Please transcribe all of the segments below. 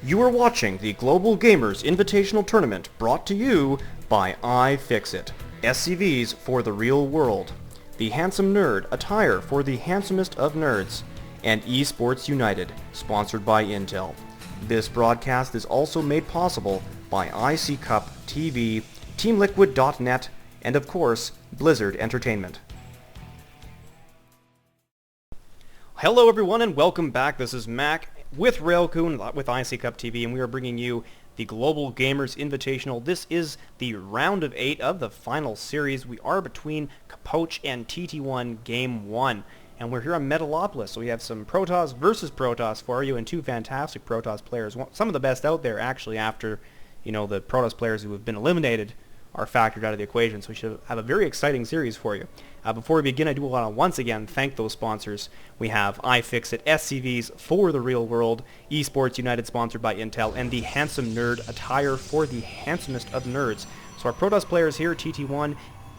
You are watching the Global Gamers Invitational Tournament brought to you by iFixit. SCVs for the real world. The Handsome Nerd attire for the handsomest of nerds. And Esports United, sponsored by Intel. This broadcast is also made possible by CapochP, TeamLiquid.net, and of course, Blizzard Entertainment. Hello everyone and welcome back. This is Mac with Railcoon with CapochP, and we are bringing you the Global Gamers Invitational. This is the round of 8 of the final series. We are between Capoch and TT1 Game 1. And we're here on Metalopolis, so we have some Protoss versus Protoss for you, and two fantastic Protoss players. Some of the best out there, actually, after, the Protoss players who have been eliminated are factored out of the equation. So we should have a very exciting series for you. Before we begin, I do want to once again thank those sponsors. We have iFixit, SCVs for the real world, Esports United sponsored by Intel, and the Handsome Nerd attire for the handsomest of nerds. So our Protoss players here, TT1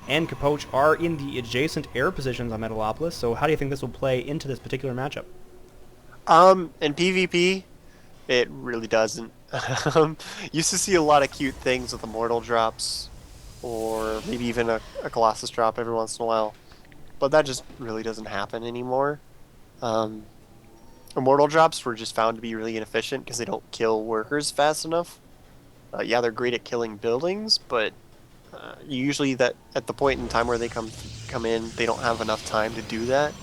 and Capoch, are in the adjacent air positions on Metalopolis. So how do you think this will play into this particular matchup? In PvP, it really doesn't. Used to see a lot of cute things with immortal drops, or maybe even a Colossus drop every once in a while, but that just really doesn't happen anymore. Immortal drops were just found to be really inefficient because they don't kill workers fast enough. Yeah, they're great at killing buildings, but usually that at the point in time where they come in, they don't have enough time to do that.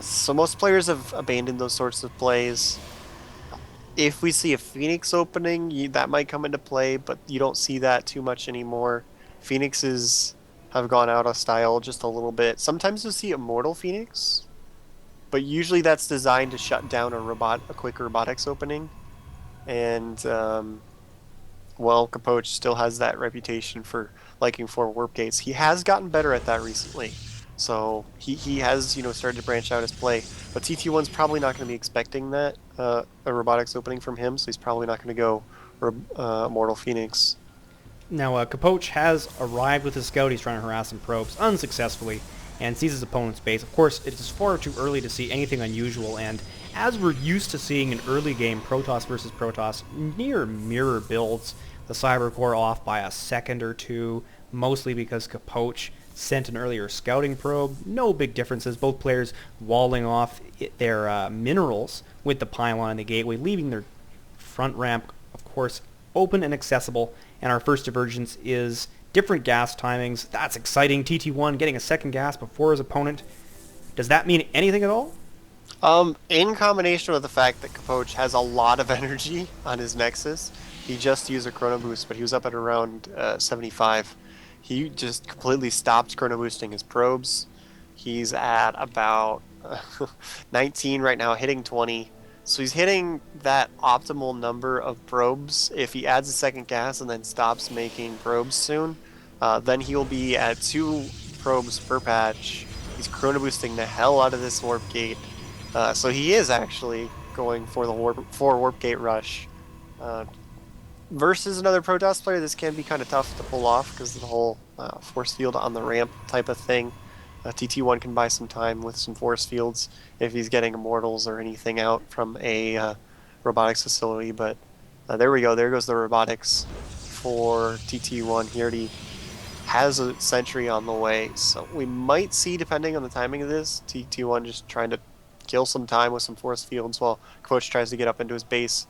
So most players have abandoned those sorts of plays. If we see a Phoenix opening, that might come into play, but you don't see that too much anymore. Phoenixes have gone out of style just a little bit. Sometimes you'll see Immortal Phoenix, but usually that's designed to shut down a quick robotics opening. And well, Capoch still has that reputation for liking 4 warp gates. He has gotten better at that recently. So he has, started to branch out his play. But TT1's probably not going to be expecting that, a robotics opening from him, so he's probably not going to go Immortal Phoenix. Now, Capoch has arrived with his scout. He's trying to harass some probes unsuccessfully and sees his opponent's base. Of course, it is far too early to see anything unusual, and as we're used to seeing in early game Protoss versus Protoss, near mirror builds, the Cyber Core off by a second or two, mostly because Capoch sent an earlier scouting probe. No big differences. Both players walling off their minerals with the pylon and the gateway, leaving their front ramp, of course, open and accessible. And our first divergence is different gas timings. That's exciting. TT1 getting a second gas before his opponent. Does that mean anything at all? In combination with the fact that Capoch has a lot of energy on his Nexus, he just used a Chrono Boost, but he was up at around 75. He just completely stopped Chrono Boosting his probes. He's at about 19 right now, hitting 20. So he's hitting that optimal number of probes. If he adds a second gas and then stops making probes soon, then he'll be at 2 probes per patch. He's Chrono Boosting the hell out of this warp gate. So he is actually going for the warp gate rush. Versus another Protoss player, this can be kind of tough to pull off because of the whole force field on the ramp type of thing. TT1 can buy some time with some force fields if he's getting immortals or anything out from a robotics facility, but there we go. There goes the robotics for TT1. He already has a sentry on the way, so we might see, depending on the timing of this, TT1 just trying to kill some time with some force fields while Coach tries to get up into his base.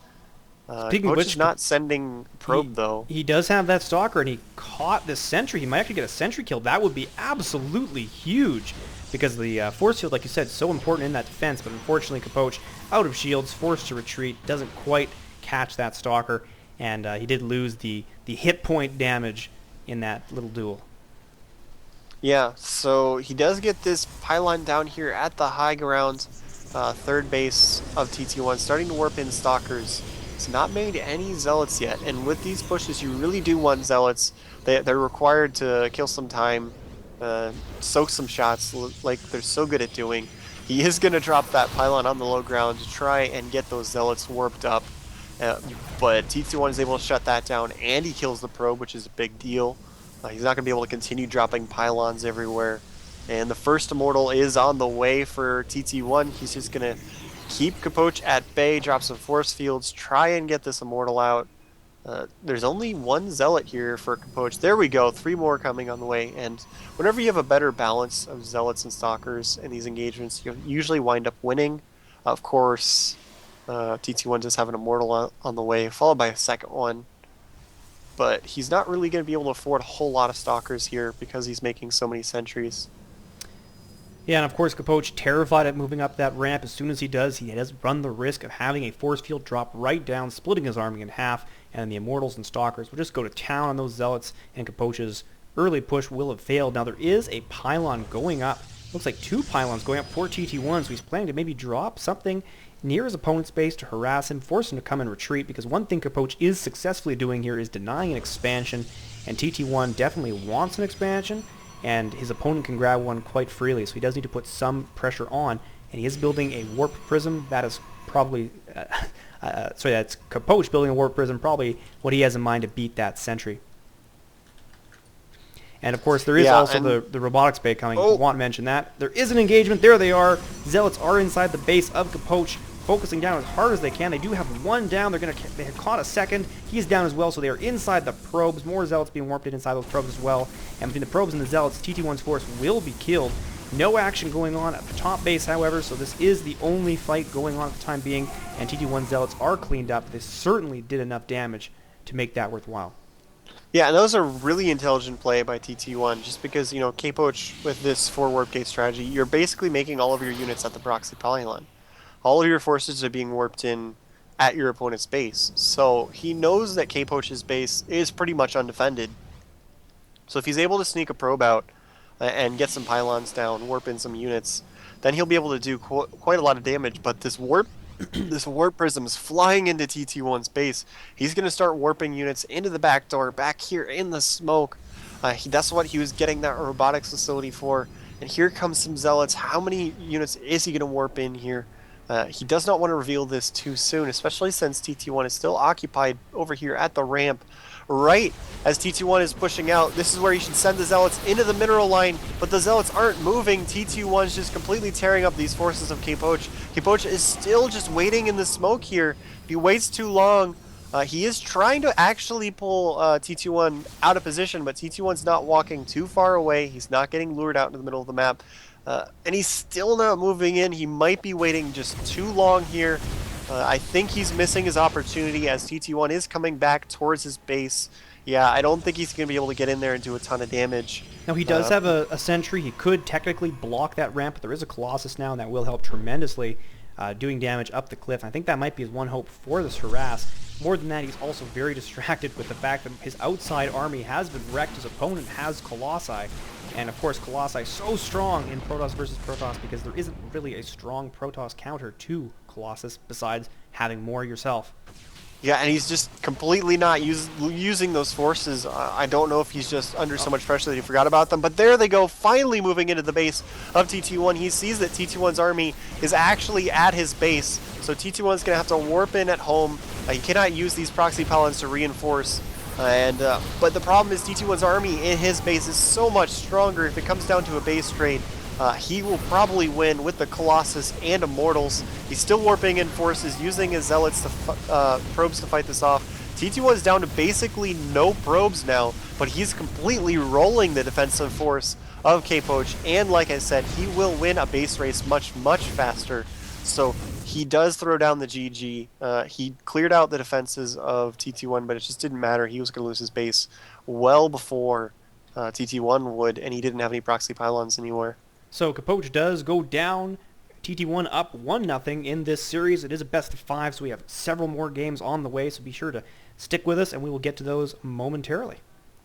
Speaking of Coach which, is not sending probe though. He does have that stalker, and he caught the sentry. He might actually get a sentry kill. That would be absolutely huge, because the force field, like you said, is so important in that defense. But unfortunately, Capoch, out of shields, forced to retreat, doesn't quite catch that stalker, and he did lose the hit point damage in that little duel. Yeah, so he does get this pylon down here at the high ground, third base of TT1, starting to warp in stalkers. It's not made any zealots yet, and with these pushes you really do want zealots. They're required to kill some time, soak some shots like they're so good at doing. He is going to drop that pylon on the low ground to try and get those zealots warped up, but TT1 is able to shut that down, and he kills the probe, which is a big deal. He's not going to be able to continue dropping pylons everywhere. And the first immortal is on the way for TT1. He's just going to keep Capoch at bay, drop some force fields, try and get this Immortal out. There's only one Zealot here for Capoch. There we go, 3 more coming on the way, and whenever you have a better balance of Zealots and Stalkers in these engagements, you usually wind up winning. Of course, TT1 just have an Immortal on the way, followed by a second one. But he's not really going to be able to afford a whole lot of Stalkers here because he's making so many sentries. Yeah, and of course Capoch terrified at moving up that ramp. As soon as he does run the risk of having a force field drop right down, splitting his army in half, and the Immortals and Stalkers will just go to town on those Zealots, and Capoch's early push will have failed. Now there is a pylon going up. Looks like 2 pylons going up for TT1, so he's planning to maybe drop something near his opponent's base to harass him, force him to come and retreat, because one thing Capoch is successfully doing here is denying an expansion, and TT1 definitely wants an expansion, and his opponent can grab one quite freely, so he does need to put some pressure on, and he is building a Warp Prism. That is probably, that's Capoch building a Warp Prism, probably what he has in mind to beat that sentry. And of course, there is also the robotics bay coming. I want to mention that. There is an engagement. There they are. Zealots are inside the base of Capoch, focusing down as hard as they can. They do have one down. They have caught a second. He's down as well, so they are inside the probes. More Zealots being warped in inside those probes as well. And between the probes and the Zealots, TT1's force will be killed. No action going on at the top base, however, so this is the only fight going on at the time being, and TT1 Zealots are cleaned up. They certainly did enough damage to make that worthwhile. Yeah, and that was a really intelligent play by TT1, just because, Capoch, with this 4 warp gate strategy, you're basically making all of your units at the proxy polyline. All of your forces are being warped in at your opponent's base. So he knows that Capoch's base is pretty much undefended. So if he's able to sneak a probe out and get some pylons down, warp in some units, then he'll be able to do quite a lot of damage. But this warp prism is flying into TT1's base. He's going to start warping units into the back door, back here in the smoke. That's what he was getting that robotics facility for. And here comes some Zealots. How many units is he going to warp in here? He does not want to reveal this too soon, especially since TT1 is still occupied over here at the ramp. Right as TT1 is pushing out, this is where he should send the Zealots into the mineral line, but the Zealots aren't moving. TT1 is just completely tearing up these forces of Capoch. Capoch is still just waiting in the smoke here. If he waits too long, he is trying to actually pull TT1 out of position, but TT1's not walking too far away. He's not getting lured out into the middle of the map. And he's still not moving in. He might be waiting just too long here. I think he's missing his opportunity as TT1 is coming back towards his base. Yeah, I don't think he's going to be able to get in there and do a ton of damage. Now, he does have a sentry. He could technically block that ramp, but there is a Colossus now, and that will help tremendously doing damage up the cliff. And I think that might be his one hope for this harass. More than that, he's also very distracted with the fact that his outside army has been wrecked. His opponent has Colossi. And of course, Colossi so strong in Protoss versus Protoss because there isn't really a strong Protoss counter to Colossus besides having more yourself. Yeah, and he's just completely not using those forces. I don't know if he's just under so much pressure that he forgot about them. But there they go, finally moving into the base of TT1. He sees that TT1's army is actually at his base. So TT1's going to have to warp in at home. He cannot use these proxy pylons to reinforce. But the problem is TT1's army in his base is so much stronger. If it comes down to a base trade, he will probably win with the Colossus and Immortals. He's still warping in forces, using his Zealots to probes to fight this off. TT1 is down to basically no probes now, but he's completely rolling the defensive force of Capoch. And like I said, he will win a base race much, much faster. So he does throw down the GG. He cleared out the defenses of TT1, but it just didn't matter. He was going to lose his base well before TT1 would, and he didn't have any proxy pylons anywhere. So Capoch does go down. TT1 up 1-0 in this series. It is a best of 5, so we have several more games on the way, so be sure to stick with us, and we will get to those momentarily.